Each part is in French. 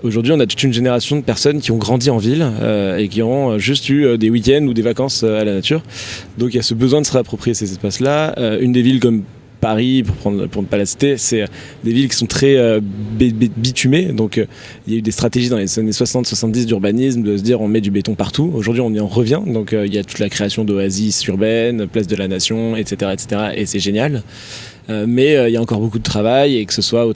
Aujourd'hui, on a toute une génération de personnes qui ont grandi en ville et qui ont juste eu des week-ends ou des vacances à la nature. Donc il y a ce besoin de se réapproprier ces espaces-là. Une des villes comme Paris, pour ne pas la citer, c'est des villes qui sont très bitumées. Donc il y a eu des stratégies dans les années 60-70 d'urbanisme de se dire on met du béton partout. Aujourd'hui, on y en revient. Donc il y a toute la création d'oasis urbaines, place de la Nation, etc. Et c'est génial. Mais il y a encore beaucoup de travail, et que ce soit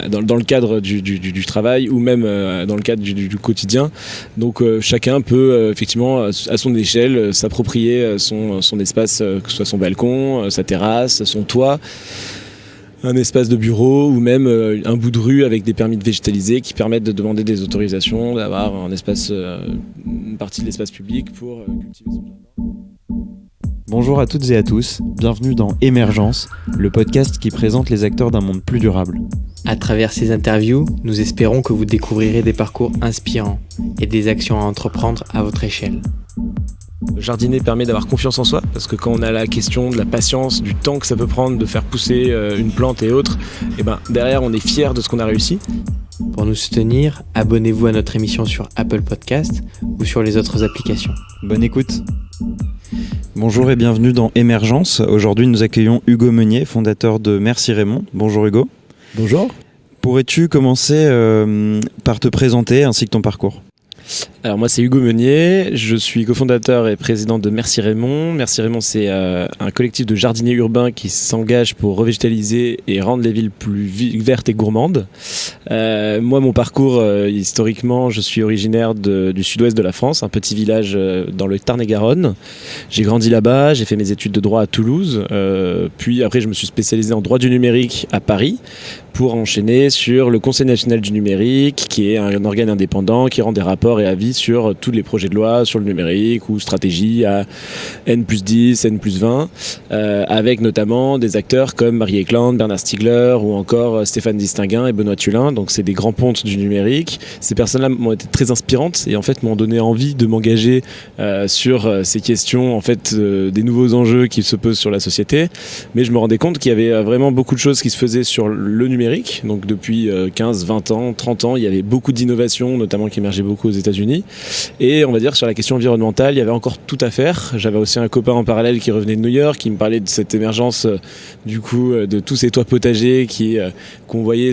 dans le cadre du travail ou même dans le cadre du quotidien. Donc chacun peut effectivement à son échelle s'approprier son espace, que ce soit son balcon, sa terrasse, son toit, un espace de bureau ou même un bout de rue avec des permis de végétaliser qui permettent de demander des autorisations, d'avoir un espace, une partie de l'espace public pour cultiver son jardin. Bonjour à toutes et à tous, bienvenue dans Émergence, le podcast qui présente les acteurs d'un monde plus durable. À travers ces interviews, nous espérons que vous découvrirez des parcours inspirants et des actions à entreprendre à votre échelle. Jardiner permet d'avoir confiance en soi, parce que quand on a la question de la patience, du temps que ça peut prendre de faire pousser une plante et autres, et derrière on est fier de ce qu'on a réussi. Pour nous soutenir, abonnez-vous à notre émission sur Apple Podcast ou sur les autres applications. Bonne écoute. Bonjour et bienvenue dans Émergence. Aujourd'hui, nous accueillons Hugo Meunier, fondateur de Merci Raymond. Bonjour Hugo. Bonjour. Pourrais-tu commencer par te présenter ainsi que ton parcours ? Alors moi c'est Hugo Meunier, je suis cofondateur et président de Merci Raymond. Merci Raymond, c'est un collectif de jardiniers urbains qui s'engage pour revégétaliser et rendre les villes plus vertes et gourmandes. Moi mon parcours, historiquement, je suis originaire du sud-ouest de la France, un petit village dans le Tarn-et-Garonne. J'ai grandi là-bas, j'ai fait mes études de droit à Toulouse, puis après je me suis spécialisé en droit du numérique à Paris pour enchaîner sur le Conseil national du numérique, qui est un organe indépendant qui rend des rapports et avis sur tous les projets de loi sur le numérique ou stratégie à N+10, N+20, avec notamment des acteurs comme Marie Eklund, Bernard Stiegler ou encore Stéphane Distinguin et Benoît Thullin. Donc c'est des grands pontes du numérique. Ces personnes-là m'ont été très inspirantes et en fait m'ont donné envie de m'engager sur ces questions en fait des nouveaux enjeux qui se posent sur la société. Mais je me rendais compte qu'il y avait vraiment beaucoup de choses qui se faisaient sur le numérique. Donc depuis 15, 20 ans, 30 ans, il y avait beaucoup d'innovations, notamment qui émergeaient beaucoup aux États-Unis. Et on va dire sur la question environnementale, il y avait encore tout à faire. J'avais aussi un copain en parallèle qui revenait de New York, qui me parlait de cette émergence de tous ces toits potagers qu'on voyait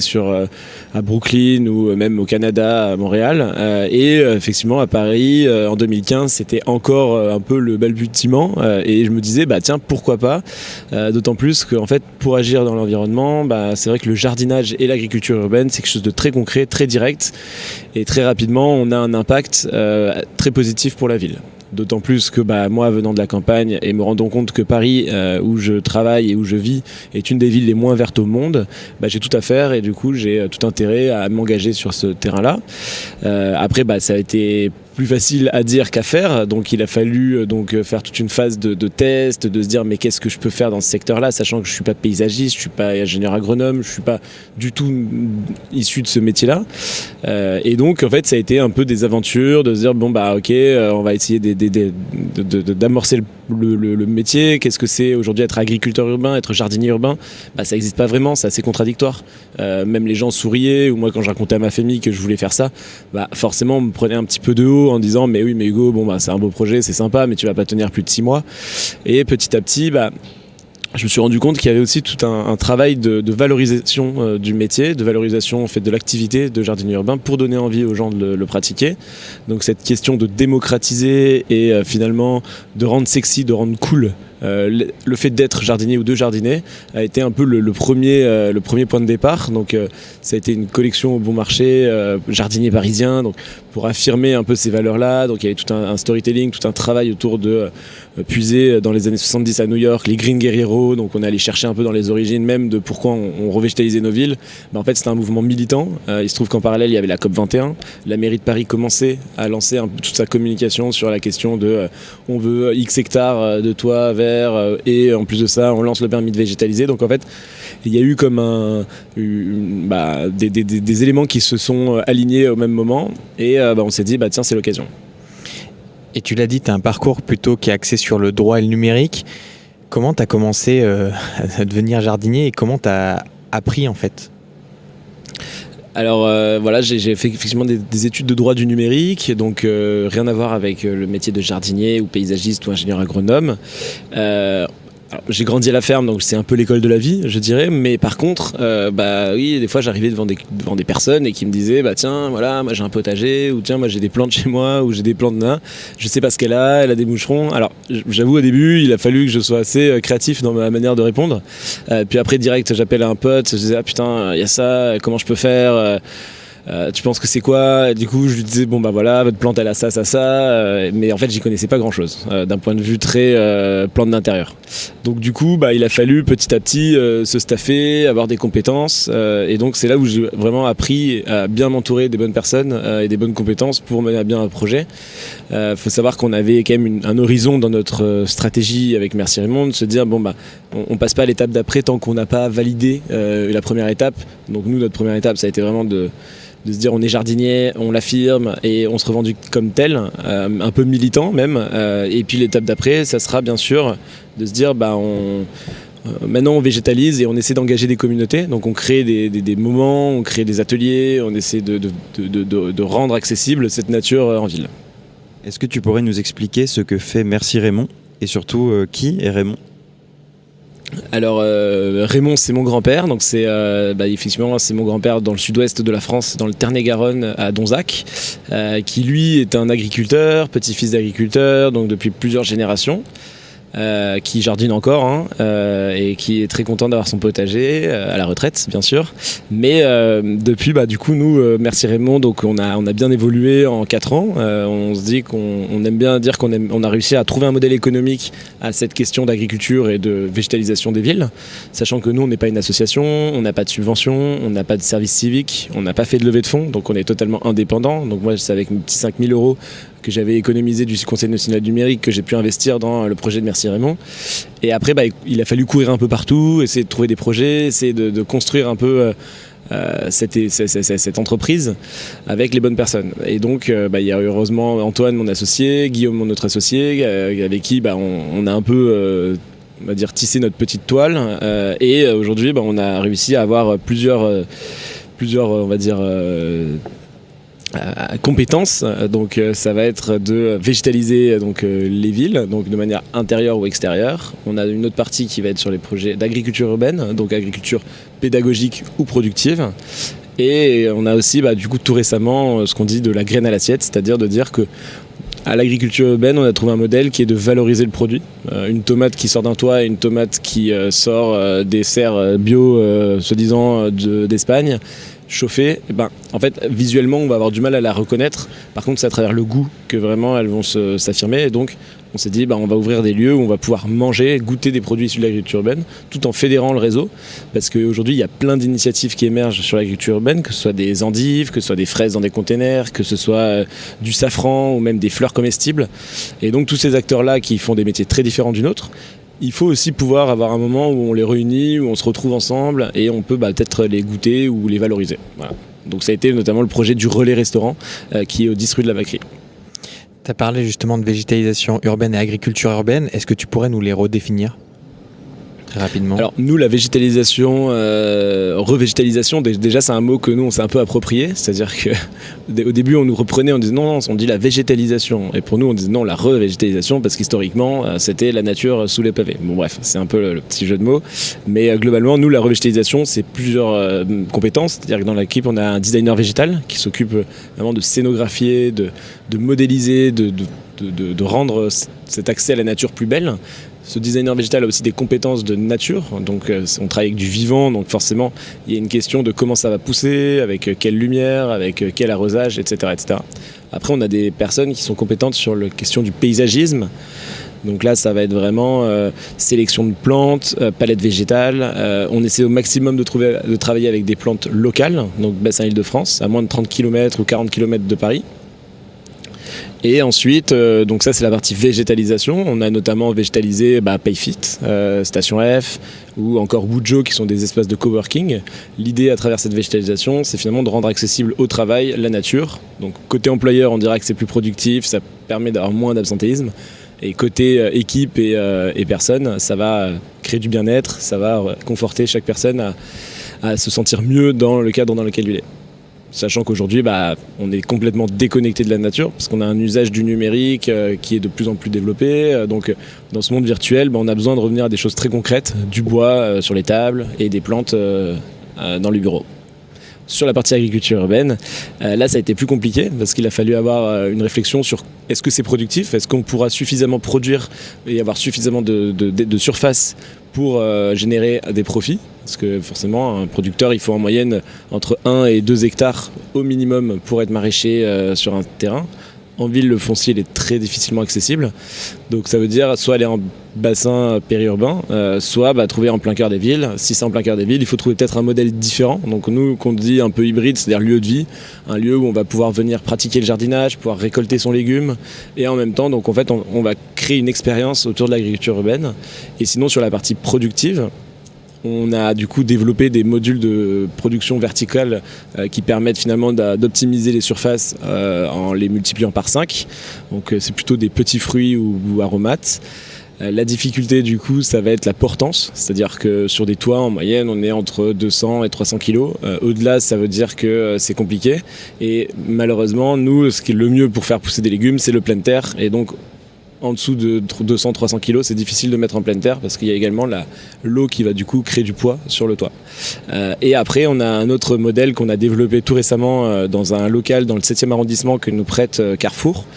à Brooklyn ou même au Canada, à Montréal. Et effectivement à Paris, en 2015, c'était encore un peu le balbutiement. Et je me disais, tiens, pourquoi pas, d'autant plus qu'en fait, pour agir dans l'environnement, c'est vrai que le jardinage et l'agriculture urbaine, c'est quelque chose de très concret, très direct, et très rapidement, on a un impact très positif pour la ville. D'autant plus que moi, venant de la campagne et me rendant compte que Paris, où je travaille et où je vis, est une des villes les moins vertes au monde, j'ai tout à faire et du coup, j'ai tout intérêt à m'engager sur ce terrain-là. Après, ça a été plus facile à dire qu'à faire, donc il a fallu faire toute une phase de test, de se dire mais qu'est-ce que je peux faire dans ce secteur-là, sachant que je suis pas paysagiste, je suis pas ingénieur agronome, je suis pas du tout issu de ce métier-là, et donc en fait ça a été un peu des aventures, de se dire on va essayer d'amorcer le métier. Qu'est-ce que c'est aujourd'hui être agriculteur urbain, être jardinier urbain? Ça n'existe pas vraiment, c'est assez contradictoire. Même les gens souriaient, ou moi quand je racontais à ma famille que je voulais faire ça, forcément on me prenait un petit peu de haut en disant mais oui mais Hugo, c'est un beau projet, c'est sympa, mais tu vas pas tenir plus de 6 mois. Et petit à petit, je me suis rendu compte qu'il y avait aussi tout un travail de valorisation du métier, de valorisation en fait, de l'activité de jardinier urbain pour donner envie aux gens de le pratiquer. Donc cette question de démocratiser et finalement de rendre sexy, de rendre cool le fait d'être jardinier ou de jardiner a été un peu le premier point de départ. Donc ça a été une collection au bon marché, jardinier parisien, donc pour affirmer un peu ces valeurs-là. Donc il y avait tout un storytelling, tout un travail autour de puiser dans les années 70 à New York les Green Guerrero. Donc on est allé chercher un peu dans les origines même de pourquoi on revégétalisait nos villes. En fait c'était un mouvement militant. Il se trouve qu'en parallèle il y avait la COP21. La mairie de Paris commençait à lancer un peu toute sa communication sur la question de on veut X hectares de toits verts, et en plus de ça on lance le permis de végétaliser. Donc en fait il y a eu comme des éléments qui se sont alignés au même moment et on s'est dit tiens c'est l'occasion. Et tu l'as dit, tu as un parcours plutôt qui est axé sur le droit et le numérique. Comment tu as commencé à devenir jardinier et comment tu as appris en fait ? Alors voilà, j'ai fait effectivement des études de droit du numérique, donc rien à voir avec le métier de jardinier ou paysagiste ou ingénieur agronome. Alors, j'ai grandi à la ferme, donc c'est un peu l'école de la vie, je dirais. Mais par contre, oui, des fois j'arrivais devant des personnes et qui me disaient, tiens, voilà, moi j'ai un potager, ou tiens, moi j'ai des plantes chez moi, ou j'ai des plantes là. Je sais pas ce qu'elle a des moucherons. Alors, j'avoue, au début, il a fallu que je sois assez créatif dans ma manière de répondre. Puis après, direct, j'appelle un pote, je disais, ah putain, il y a ça, comment je peux faire tu penses que c'est quoi? Et du coup, je lui disais, voilà, votre plante elle a ça, mais en fait, j'y connaissais pas grand chose d'un point de vue très plante d'intérieur. Donc, du coup, il a fallu petit à petit se staffer, avoir des compétences, et donc c'est là où j'ai vraiment appris à bien m'entourer des bonnes personnes et des bonnes compétences pour mener à bien un projet. Faut savoir qu'on avait quand même un horizon dans notre stratégie avec Merci Raymond, de se dire, on passe pas à l'étape d'après tant qu'on n'a pas validé la première étape. Donc, nous, notre première étape, ça a été vraiment de se dire on est jardinier, on l'affirme et on se revendique comme tel, un peu militant même. Et puis l'étape d'après, ça sera bien sûr de se dire maintenant on végétalise et on essaie d'engager des communautés. Donc on crée des moments, on crée des ateliers, on essaie de rendre accessible cette nature en ville. Est-ce que tu pourrais nous expliquer ce que fait Merci Raymond et surtout qui est Raymond ? Alors Raymond, c'est mon grand-père, donc c'est effectivement c'est mon grand-père dans le sud-ouest de la France, dans le Tarn-et-Garonne à Donzac, qui lui est un agriculteur, petit-fils d'agriculteur, donc depuis plusieurs générations. Qui jardine encore et qui est très content d'avoir son potager à la retraite bien sûr, mais depuis du coup nous Merci Raymond, donc on a bien évolué en 4 ans. On se dit qu'on aime bien dire on a réussi à trouver un modèle économique à cette question d'agriculture et de végétalisation des villes, sachant que nous on n'est pas une association, on n'a pas de subvention, on n'a pas de service civique, on n'a pas fait de levée de fonds, donc on est totalement indépendant. Donc moi c'est avec mes petits 5 000 € que j'avais économisé du Conseil national du numérique que j'ai pu investir dans le projet de Merci Raymond. Et après, il a fallu courir un peu partout, essayer de trouver des projets, essayer de construire un peu cette entreprise avec les bonnes personnes. Et donc, il y a heureusement Antoine, mon associé, Guillaume, mon autre associé, avec qui on a un peu on va dire tissé notre petite toile. Et aujourd'hui, on a réussi à avoir plusieurs on va dire compétences. Donc ça va être de végétaliser les villes, donc de manière intérieure ou extérieure. On a une autre partie qui va être sur les projets d'agriculture urbaine, donc agriculture pédagogique ou productive. Et on a aussi du coup tout récemment ce qu'on dit de la graine à l'assiette, c'est-à-dire de dire que à l'agriculture urbaine, on a trouvé un modèle qui est de valoriser le produit. Une tomate qui sort d'un toit et une tomate qui sort des serres bio, soi-disant d'Espagne, chauffées, en fait, visuellement, on va avoir du mal à la reconnaître. Par contre, c'est à travers le goût que vraiment elles vont s'affirmer. Et donc, on s'est dit, on va ouvrir des lieux où on va pouvoir manger, goûter des produits issus de l'agriculture urbaine, tout en fédérant le réseau. Parce qu'aujourd'hui, il y a plein d'initiatives qui émergent sur l'agriculture urbaine, que ce soit des endives, que ce soit des fraises dans des containers, que ce soit du safran ou même des fleurs comestibles. Et donc, tous ces acteurs-là qui font des métiers très différents du nôtre, il faut aussi pouvoir avoir un moment où on les réunit, où on se retrouve ensemble et on peut peut-être les goûter ou les valoriser. Voilà. Donc ça a été notamment le projet du relais restaurant qui est au 10 rue de la Vacquerie. Tu as parlé justement de végétalisation urbaine et agriculture urbaine. Est-ce que tu pourrais nous les redéfinir très rapidement? Alors nous, la végétalisation, revégétalisation, déjà c'est un mot que nous on s'est un peu approprié, c'est-à-dire que au début on nous reprenait, on disait non, on dit la végétalisation, et pour nous on disait non, la revégétalisation, parce qu'historiquement c'était la nature sous les pavés. Bon bref, c'est un peu le petit jeu de mots, mais globalement nous la revégétalisation c'est plusieurs compétences, c'est-à-dire que dans l'équipe on a un designer végétal qui s'occupe vraiment de scénographier, de modéliser, de rendre cet accès à la nature plus belle. Ce designer végétal a aussi des compétences de nature, donc on travaille avec du vivant, donc forcément il y a une question de comment ça va pousser, avec quelle lumière, avec quel arrosage, etc., etc. Après on a des personnes qui sont compétentes sur la question du paysagisme, donc là ça va être vraiment sélection de plantes, palette végétale, on essaie au maximum de travailler avec des plantes locales, donc bassin Île-de-France, à moins de 30 km ou 40 km de Paris. Et ensuite, donc ça c'est la partie végétalisation. On a notamment végétalisé Payfit, Station F ou encore Wujo qui sont des espaces de coworking. L'idée à travers cette végétalisation, c'est finalement de rendre accessible au travail la nature. Donc côté employeur, on dira que c'est plus productif, ça permet d'avoir moins d'absentéisme. Et côté équipe et personne, ça va créer du bien-être, ça va conforter chaque personne à se sentir mieux dans le cadre dans lequel il est. Sachant qu'aujourd'hui, on est complètement déconnecté de la nature parce qu'on a un usage du numérique qui est de plus en plus développé. Donc, dans ce monde virtuel, on a besoin de revenir à des choses très concrètes, du bois sur les tables et des plantes dans les bureaux. Sur la partie agriculture urbaine, là, ça a été plus compliqué parce qu'il a fallu avoir une réflexion sur est-ce que c'est productif, est-ce qu'on pourra suffisamment produire et avoir suffisamment de surface pour générer des profits. Parce que forcément, un producteur, il faut en moyenne entre 1 et 2 hectares au minimum pour être maraîcher sur un terrain. En ville, le foncier il est très difficilement accessible. Donc ça veut dire soit aller en bassin périurbain, soit trouver en plein cœur des villes. Si c'est en plein cœur des villes, il faut trouver peut-être un modèle différent. Donc nous, qu'on dit un peu hybride, c'est-à-dire lieu de vie, un lieu où on va pouvoir venir pratiquer le jardinage, pouvoir récolter son légume. Et en même temps, donc en fait, on va créer une expérience autour de l'agriculture urbaine. Et sinon, sur la partie productive, on a du coup développé des modules de production verticale qui permettent finalement d'optimiser les surfaces en les multipliant par 5. Donc c'est plutôt des petits fruits ou aromates. La difficulté du coup, ça va être la portance, c'est-à-dire que sur des toits en moyenne, on est entre 200 et 300 kilos. Au-delà, ça veut dire que c'est compliqué. Et malheureusement, nous, ce qui est le mieux pour faire pousser des légumes, c'est le pleine terre. Et donc en dessous de 200-300 kg, c'est difficile de mettre en pleine terre parce qu'il y a également l'eau qui va du coup créer du poids sur le toit. Et après, on a un autre modèle qu'on a développé tout récemment dans un local dans le 7e arrondissement que nous prête Carrefour,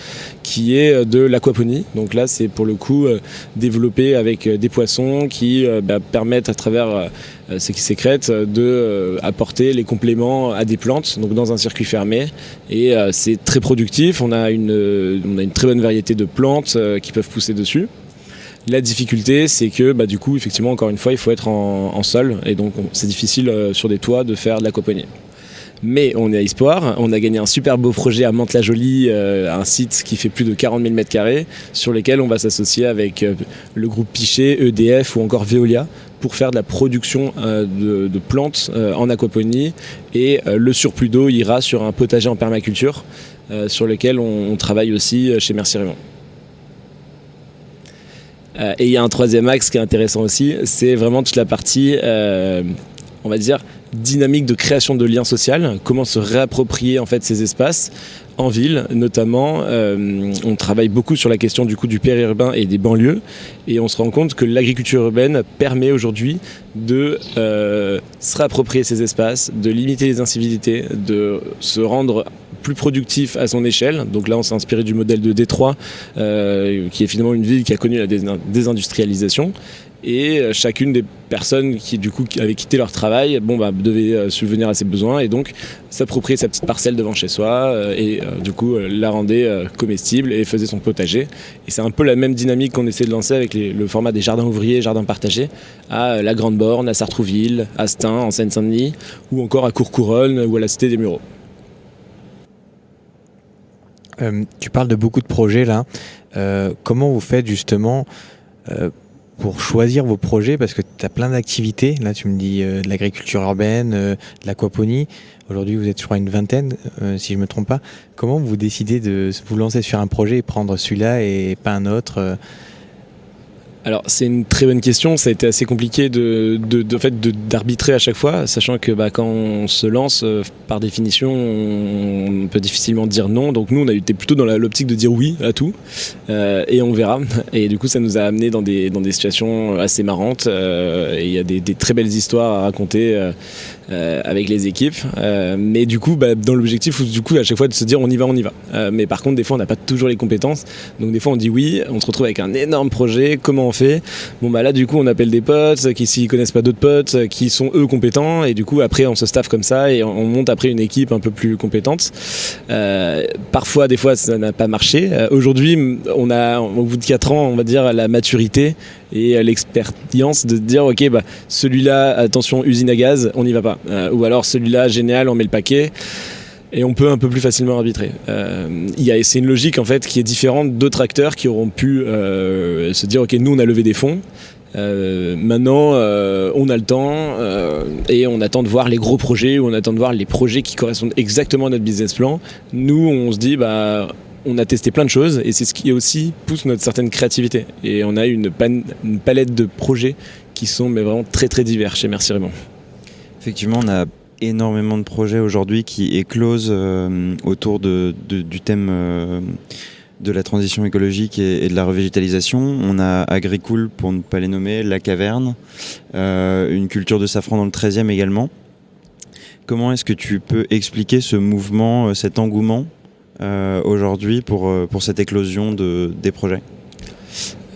qui est de l'aquaponie. Donc là, c'est pour le coup développé avec des poissons qui permettent à travers ce qui sécrète d'apporter les compléments à des plantes, donc dans un circuit fermé. Et c'est très productif. On a une très bonne variété de plantes qui peuvent pousser dessus. La difficulté, c'est que du coup, effectivement, encore une fois, il faut être en sol. Et donc, c'est difficile sur des toits de faire de l'aquaponie. Mais on est à espoir, on a gagné un super beau projet à Mantes-la-Jolie, un site qui fait plus de 40 000 m², sur lesquels on va s'associer avec le groupe Pichet, EDF ou encore Veolia pour faire de la production de plantes en aquaponie. Et le surplus d'eau ira sur un potager en permaculture sur lequel on travaille aussi chez Merci Raymond. Et il y a un troisième axe qui est intéressant aussi, c'est vraiment toute la partie, on va dire, dynamique de création de liens sociaux, comment se réapproprier en fait ces espaces en ville notamment. On travaille beaucoup sur la question du coup du périurbain et des banlieues et on se rend compte que l'agriculture urbaine permet aujourd'hui de se réapproprier ces espaces, de limiter les incivilités, de se rendre plus productif à son échelle. Donc là on s'est inspiré du modèle de Détroit qui est finalement une ville qui a connu la désindustrialisation. Et chacune des personnes qui du coup avaient quitté leur travail devaient subvenir à ses besoins et donc s'approprier sa petite parcelle devant chez soi et du coup la rendait comestible et faisait son potager. Et c'est un peu la même dynamique qu'on essaie de lancer avec le format des jardins ouvriers, jardins partagés à la Grande Borne, à Sartrouville, à Stein en Seine-Saint-Denis ou encore à Courcouronnes ou à la Cité des Mureaux. Tu parles de beaucoup de projets là. Comment vous faites justement pour choisir vos projets, parce que tu as plein d'activités, là tu me dis de l'agriculture urbaine, de l'aquaponie, aujourd'hui vous êtes je crois une vingtaine si je ne me trompe pas. Comment vous décidez de vous lancer sur un projet et prendre celui-là et pas un autre Alors c'est une très bonne question, ça a été assez compliqué d'arbitrer à chaque fois, sachant que quand on se lance, par définition, on peut difficilement dire non, donc nous on a été plutôt dans l'optique de dire oui à tout, et on verra, et du coup ça nous a amené dans des situations assez marrantes, et il y a des très belles histoires à raconter avec les équipes, mais du coup dans l'objectif du coup à chaque fois de se dire on y va, mais par contre des fois on n'a pas toujours les compétences, donc des fois on dit oui, on se retrouve avec un énorme projet, comment on fait? Là du coup on appelle des potes qui s'y connaissent pas d'autres potes qui sont eux compétents et du coup après on se staffe comme ça et on monte après une équipe un peu plus compétente. Parfois des fois ça n'a pas marché. Aujourd'hui on a au bout de 4 ans on va dire la maturité et l'expérience de dire ok celui-là attention usine à gaz on n'y va pas, ou alors celui-là génial on met le paquet. Et on peut un peu plus facilement arbitrer. C'est une logique en fait qui est différente d'autres acteurs qui auront pu se dire ok nous on a levé des fonds, maintenant on a le temps et on attend de voir les gros projets ou on attend de voir les projets qui correspondent exactement à notre business plan. Nous on se dit on a testé plein de choses et c'est ce qui aussi pousse notre certaine créativité. Et on a une palette de projets qui sont vraiment très très divers chez Merci Raymond. Effectivement, on a énormément de projets aujourd'hui qui éclosent autour du thème de la transition écologique et de la revégétalisation. On a Agricool, pour ne pas les nommer, La Caverne, une culture de safran dans le 13e également. Comment est-ce que tu peux expliquer ce mouvement, cet engouement aujourd'hui pour cette éclosion des projets ?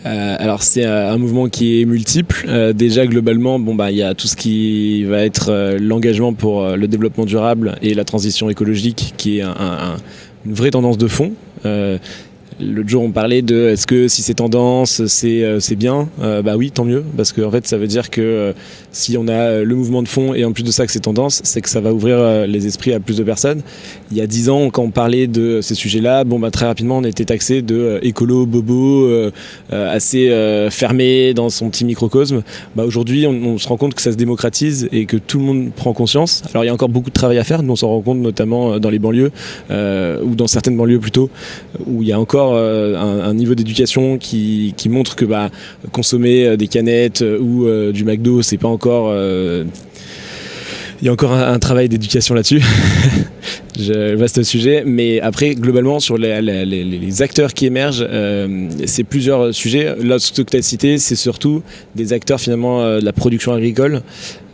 Alors c'est un mouvement qui est multiple. Déjà globalement, il y a tout ce qui va être l'engagement pour le développement durable et la transition écologique, qui est une vraie tendance de fond. L'autre jour on parlait de est-ce que si c'est tendance c'est bien, oui, tant mieux, parce que en fait ça veut dire que si on a le mouvement de fond et en plus de ça que c'est tendance, c'est que ça va ouvrir les esprits à plus de personnes. Il y a 10 ans, quand on parlait de ces sujets-là, très rapidement on était taxé de écolo, bobo, assez fermé dans son petit microcosme. Aujourd'hui on se rend compte que ça se démocratise et que tout le monde prend conscience. Alors il y a encore beaucoup de travail à faire, nous on s'en rend compte notamment dans les banlieues, ou dans certaines banlieues plutôt, où il y a encore un niveau d'éducation qui montre que consommer des canettes ou du McDo, c'est pas encore... il y a encore un travail d'éducation là-dessus. Vaste sujet. Mais après, globalement, sur les acteurs qui émergent, c'est plusieurs sujets. Là, ce que tu as cité, c'est surtout des acteurs finalement de la production agricole.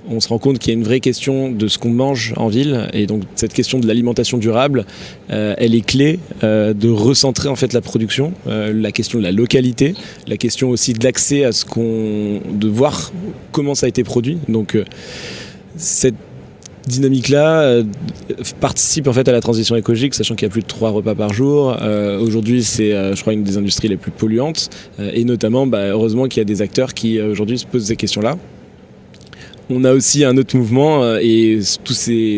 On se rend compte qu'il y a une vraie question de ce qu'on mange en ville, et donc cette question de l'alimentation durable, elle est clé de recentrer en fait la production, la question de la localité, la question aussi de l'accès à de voir comment ça a été produit. Donc cette dynamique-là participe en fait à la transition écologique, sachant qu'il y a plus de 3 repas par jour. Aujourd'hui, c'est, je crois, une des industries les plus polluantes, et notamment, heureusement qu'il y a des acteurs qui aujourd'hui se posent ces questions-là. On a aussi un autre mouvement, et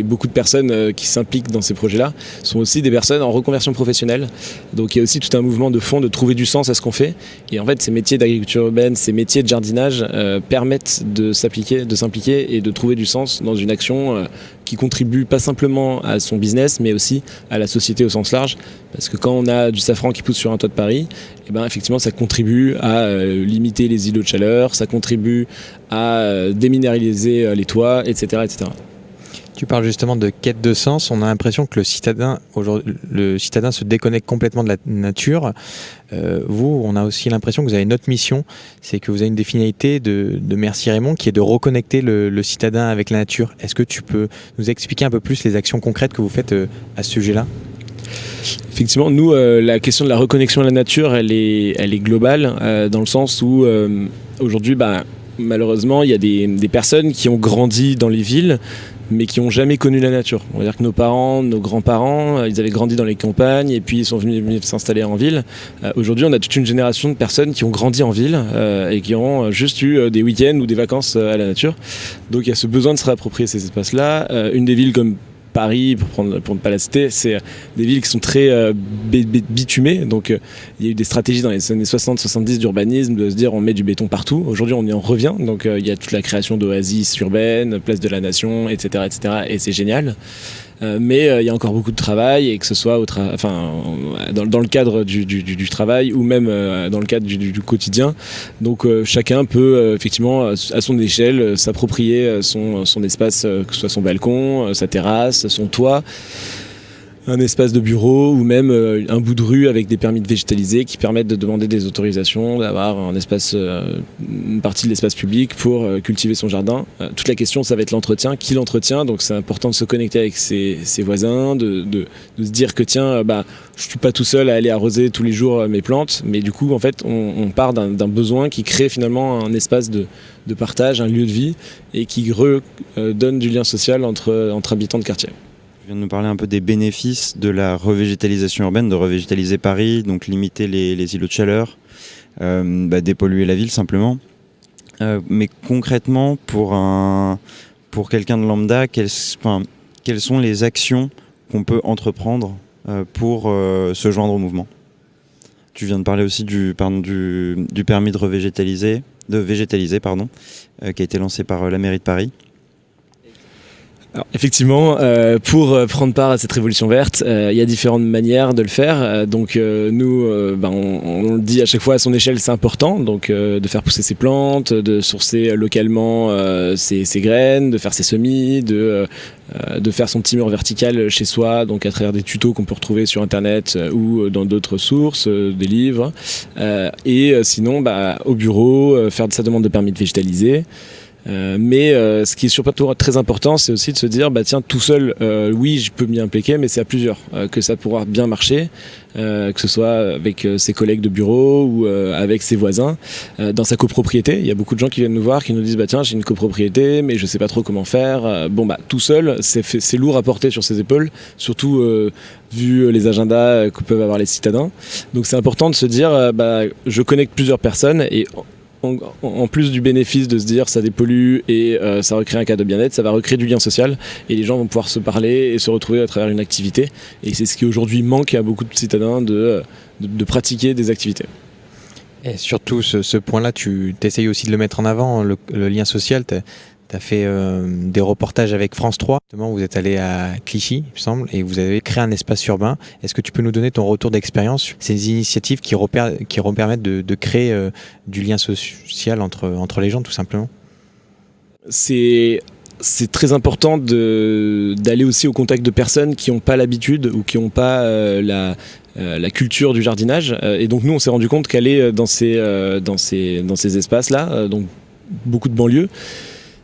beaucoup de personnes qui s'impliquent dans ces projets-là sont aussi des personnes en reconversion professionnelle. Donc il y a aussi tout un mouvement de fond de trouver du sens à ce qu'on fait. Et en fait, ces métiers d'agriculture urbaine, ces métiers de jardinage permettent de s'impliquer et de trouver du sens dans une action qui contribue pas simplement à son business, mais aussi à la société au sens large. Parce que quand on a du safran qui pousse sur un toit de Paris, effectivement, ça contribue à limiter les îlots de chaleur, ça contribue à déminéraliser les toits, etc., etc. Tu parles justement de quête de sens. On a l'impression que le citadin se déconnecte complètement de la nature. Vous, on a aussi l'impression que vous avez une autre mission, c'est que vous avez une des finalités de Merci Raymond, qui est de reconnecter le citadin avec la nature. Est-ce que tu peux nous expliquer un peu plus les actions concrètes que vous faites à ce sujet-là ? Effectivement, nous, la question de la reconnexion à la nature, elle est globale, dans le sens où aujourd'hui, malheureusement, il y a des personnes qui ont grandi dans les villes, mais qui n'ont jamais connu la nature. On va dire que nos parents, nos grands-parents, ils avaient grandi dans les campagnes et puis ils sont venus s'installer en ville. Aujourd'hui, on a toute une génération de personnes qui ont grandi en ville et qui ont juste eu des week-ends ou des vacances à la nature. Donc il y a ce besoin de se réapproprier ces espaces-là. Une des villes comme Paris, pour ne pas la citer, c'est des villes qui sont très bitumées. Donc il y a eu des stratégies dans les années 60-70 d'urbanisme, de se dire on met du béton partout. Aujourd'hui on y en revient, donc il y a toute la création d'oasis urbaines, place de la nation, etc. et c'est génial. Mais il y a encore beaucoup de travail, et que ce soit dans le cadre du travail ou même dans le cadre du quotidien. Donc chacun peut effectivement à son échelle s'approprier son espace, que ce soit son balcon, sa terrasse, son toit, un espace de bureau ou même un bout de rue avec des permis de végétaliser qui permettent de demander des autorisations, d'avoir un espace, une partie de l'espace public pour cultiver son jardin. Toute la question, ça va être l'entretien. Qui l'entretient ? Donc c'est important de se connecter avec ses voisins, de se dire que tiens, je suis pas tout seul à aller arroser tous les jours mes plantes, mais du coup en fait on part d'un besoin qui crée finalement un espace de partage, un lieu de vie, et qui donne du lien social entre habitants de quartier. Tu viens de nous parler un peu des bénéfices de la revégétalisation urbaine, de revégétaliser Paris, donc limiter les îlots de chaleur, dépolluer la ville simplement. Mais concrètement, pour quelqu'un de lambda, quelles sont les actions qu'on peut entreprendre pour se joindre au mouvement ? Tu viens de parler aussi du permis de végétaliser, qui a été lancé par la mairie de Paris. Alors, effectivement, pour prendre part à cette révolution verte, il y a différentes manières de le faire. Nous, on le dit à chaque fois à son échelle, c'est important. Donc, de faire pousser ses plantes, de sourcer localement ses graines, de faire ses semis, de faire son petit mur vertical chez soi, donc à travers des tutos qu'on peut retrouver sur Internet ou dans d'autres sources, des livres. Sinon, au bureau, faire sa demande de permis de végétaliser. Mais ce qui est surtout très important, c'est aussi de se dire tout seul, oui, je peux m'y impliquer, mais c'est à plusieurs que ça pourra bien marcher, que ce soit avec ses collègues de bureau ou avec ses voisins. Dans sa copropriété, il y a beaucoup de gens qui viennent nous voir, qui nous disent j'ai une copropriété, mais je sais pas trop comment faire. Tout seul, c'est lourd à porter sur ses épaules, surtout vu les agendas que peuvent avoir les citadins. Donc c'est important de se dire je connecte plusieurs personnes et en plus du bénéfice de se dire ça dépollue et ça recrée un cadre de bien-être, ça va recréer du lien social et les gens vont pouvoir se parler et se retrouver à travers une activité. Et c'est ce qui aujourd'hui manque à beaucoup de citadins de pratiquer des activités. Et surtout ce point-là, tu essayes aussi de le mettre en avant, le lien social. Tu as fait des reportages avec France 3. Justement, vous êtes allé à Clichy, il me semble, et vous avez créé un espace urbain. Est-ce que tu peux nous donner ton retour d'expérience sur ces initiatives qui permettent de créer du lien social entre les gens, tout simplement? C'est très important d'aller aussi au contact de personnes qui n'ont pas l'habitude ou qui n'ont pas la culture du jardinage. Et donc nous, on s'est rendu compte qu'aller dans ces espaces-là, donc beaucoup de banlieues,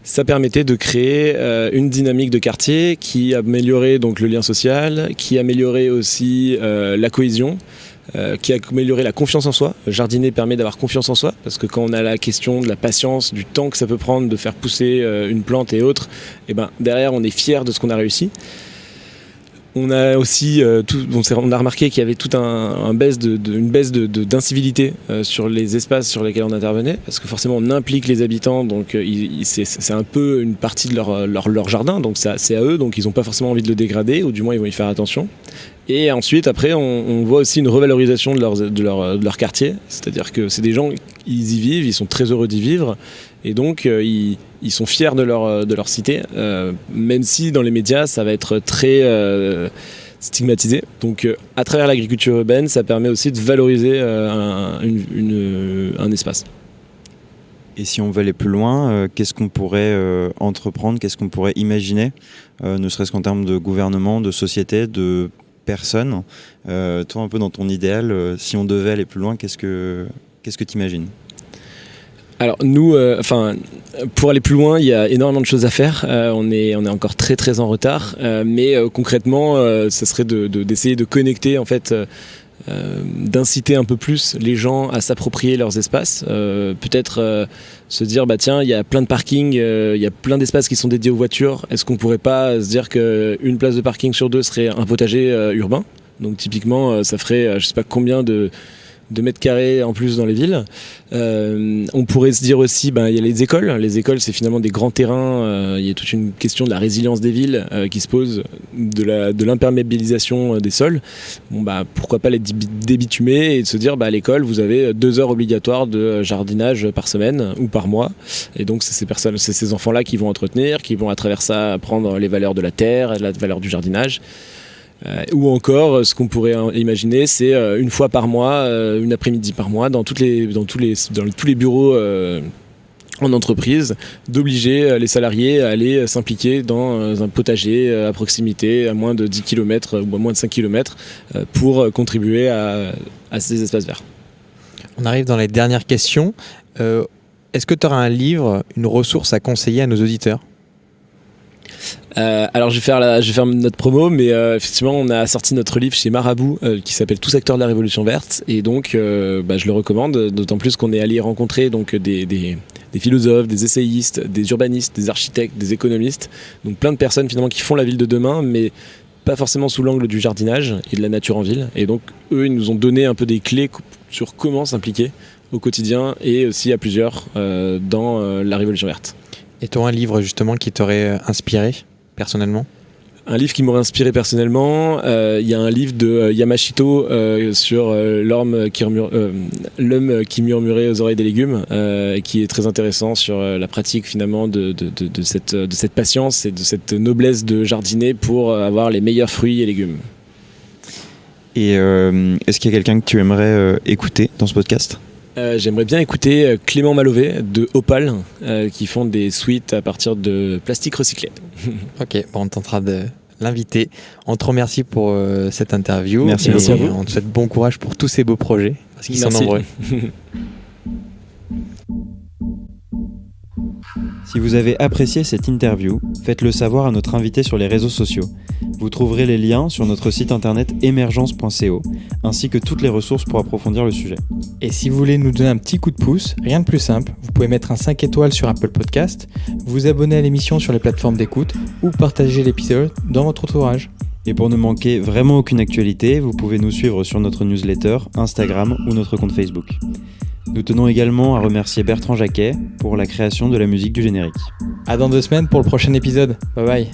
ça permettait de créer une dynamique de quartier qui améliorait donc le lien social, qui améliorait aussi la cohésion, qui améliorait la confiance en soi. Jardiner permet d'avoir confiance en soi, parce que quand on a la question de la patience, du temps que ça peut prendre de faire pousser une plante et autres, derrière on est fier de ce qu'on a réussi. On a aussi on a remarqué qu'il y avait toute une baisse d'incivilité sur les espaces sur lesquels on intervenait, parce que forcément on implique les habitants, donc c'est un peu une partie de leur jardin, donc c'est à eux, donc ils n'ont pas forcément envie de le dégrader, ou du moins ils vont y faire attention. Et ensuite, après, on voit aussi une revalorisation de leur quartier, c'est-à-dire que c'est des gens, ils y vivent, ils sont très heureux d'y vivre, et donc ils sont fiers de leur cité, même si dans les médias ça va être très stigmatisé. Donc à travers l'agriculture urbaine, ça permet aussi de valoriser un espace. Et si on veut aller plus loin, qu'est-ce qu'on pourrait entreprendre, qu'est-ce qu'on pourrait imaginer, ne serait-ce qu'en termes de gouvernement, de société, de personnes. Toi, un peu dans ton idéal, si on devait aller plus loin, qu'est-ce que tu imagines ? Alors nous, pour aller plus loin, il y a énormément de choses à faire. On est encore très très en retard, mais concrètement, ça serait d'essayer de connecter en fait. D'inciter un peu plus les gens à s'approprier leurs espaces, peut-être se dire tiens, il y a plein de parkings, il y a plein d'espaces qui sont dédiés aux voitures, est-ce qu'on pourrait pas se dire qu'une place de parking sur deux serait un potager urbain, donc typiquement ça ferait je sais pas combien de mètres carrés en plus dans les villes. On pourrait se dire aussi, il y a les écoles. Les écoles, c'est finalement des grands terrains. Il y a toute une question de la résilience des villes qui se pose, de l'imperméabilisation des sols. Pourquoi pas les débitumer et de se dire, à l'école, vous avez 2 heures obligatoires de jardinage par semaine ou par mois. Et donc, c'est ces enfants-là qui vont entretenir, qui vont à travers ça apprendre les valeurs de la terre, la valeur du jardinage. Ou encore, ce qu'on pourrait imaginer, c'est une fois par mois, une après-midi par mois, dans tous les bureaux en entreprise, d'obliger les salariés à aller s'impliquer dans un potager à proximité, à moins de 10 km ou à moins de 5 km, pour contribuer à ces espaces verts. On arrive dans les dernières questions. Est-ce que tu auras un livre, une ressource à conseiller à nos auditeurs ? Alors je vais faire notre promo, mais effectivement on a sorti notre livre chez Marabout qui s'appelle Tous acteurs de la Révolution verte, et donc je le recommande, d'autant plus qu'on est allé rencontrer donc des philosophes, des essayistes, des urbanistes, des architectes, des économistes, donc plein de personnes finalement qui font la ville de demain, mais pas forcément sous l'angle du jardinage et de la nature en ville, et donc eux ils nous ont donné un peu des clés sur comment s'impliquer au quotidien et aussi à plusieurs dans la Révolution verte. Et tu as un livre justement qui t'aurait inspiré personnellement ? Un livre qui m'aurait inspiré personnellement, il y a un livre de Yamashito sur l'homme qui murmurait aux oreilles des légumes, qui est très intéressant sur la pratique finalement de cette patience et de cette noblesse de jardiner pour avoir les meilleurs fruits et légumes. Et est-ce qu'il y a quelqu'un que tu aimerais écouter dans ce podcast ? J'aimerais bien écouter Clément Malové de Opal, qui font des suites à partir de plastique recyclé. Ok, bon, on tentera de l'inviter. On te remercie pour cette interview. Merci à vous. On te souhaite bon courage pour tous ces beaux projets, parce qu'ils sont Merci. nombreux. Si vous avez apprécié cette interview, faites-le savoir à notre invité sur les réseaux sociaux. Vous trouverez les liens sur notre site internet emergence.co, ainsi que toutes les ressources pour approfondir le sujet. Et si vous voulez nous donner un petit coup de pouce, rien de plus simple, vous pouvez mettre un 5 étoiles sur Apple Podcast, vous abonner à l'émission sur les plateformes d'écoute ou partager l'épisode dans votre entourage. Et pour ne manquer vraiment aucune actualité, vous pouvez nous suivre sur notre newsletter, Instagram ou notre compte Facebook. Nous tenons également à remercier Bertrand Jacquet pour la création de la musique du générique. À dans 2 semaines pour le prochain épisode. Bye bye.